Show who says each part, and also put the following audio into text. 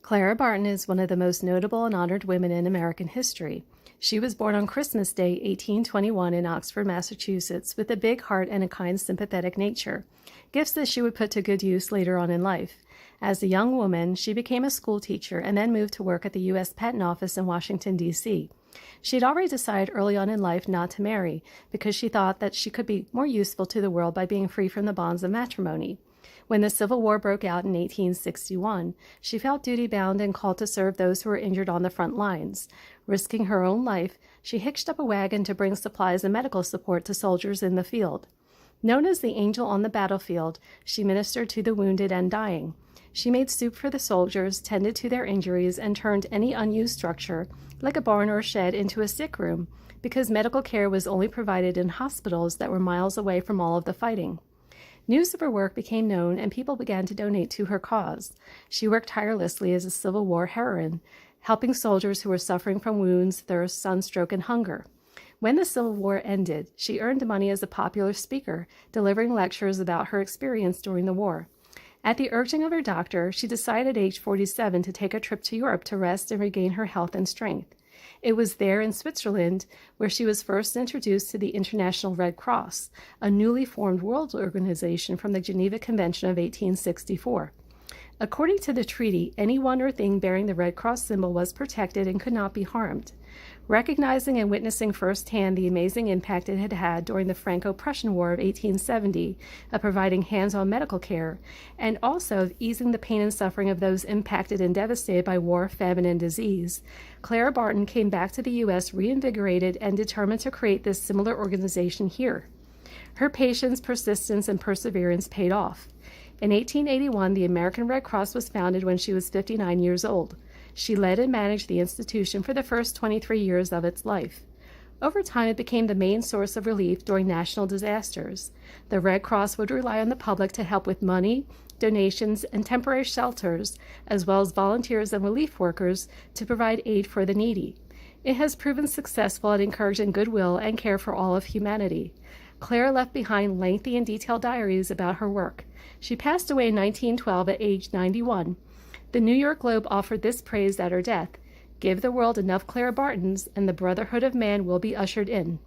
Speaker 1: Clara Barton is one of the most notable and honored women in American history. She was born on Christmas Day, 1821, in Oxford, Massachusetts, with a big heart and a kind, sympathetic nature, gifts that she would put to good use later on in life. As a young woman, she became a school teacher and then moved to work at the U.S. Patent Office in Washington, D.C. She had already decided early on in life not to marry because she thought that she could be more useful to the world by being free from the bonds of matrimony. When the Civil War broke out in 1861, she felt duty-bound and called to serve those who were injured on the front lines. Risking her own life, she hitched up a wagon to bring supplies and medical support to soldiers in the field. Known as the Angel on the battlefield, she ministered to the wounded and dying. She made soup for the soldiers, tended to their injuries, and turned any unused structure, like a barn or shed, into a sick room, because medical care was only provided in hospitals that were miles away from all of the fighting. News of her work became known, and people began to donate to her cause. She worked tirelessly as a Civil War heroine, helping soldiers who were suffering from wounds, thirst, sunstroke, and hunger. When the Civil War ended, she earned money as a popular speaker, delivering lectures about her experience during the war. At the urging of her doctor, she decided at age 47 to take a trip to Europe to rest and regain her health and strength. It was there in Switzerland where she was first introduced to the International Red Cross, a newly formed world organization from the Geneva Convention of 1864. According to the treaty, anyone or thing bearing the Red Cross symbol was protected and could not be harmed. Recognizing and witnessing firsthand the amazing impact it had had during the Franco-Prussian War of 1870 of providing hands-on medical care, and also of easing the pain and suffering of those impacted and devastated by war, famine, and disease, Clara Barton came back to the U.S. reinvigorated and determined to create this similar organization here. Her patience, persistence, and perseverance paid off. In 1881, the American Red Cross was founded when she was 59 years old. She led and managed the institution for the first 23 years of its life. Over time, it became the main source of relief during national disasters. The Red Cross would rely on the public to help with money, donations, and temporary shelters, as well as volunteers and relief workers to provide aid for the needy. It has proven successful at encouraging goodwill and care for all of humanity. Clara left behind lengthy and detailed diaries about her work. She passed away in 1912 at age 91. The New York Globe offered this praise at her death: "Give the world enough Clara Bartons, and the brotherhood of man will be ushered in."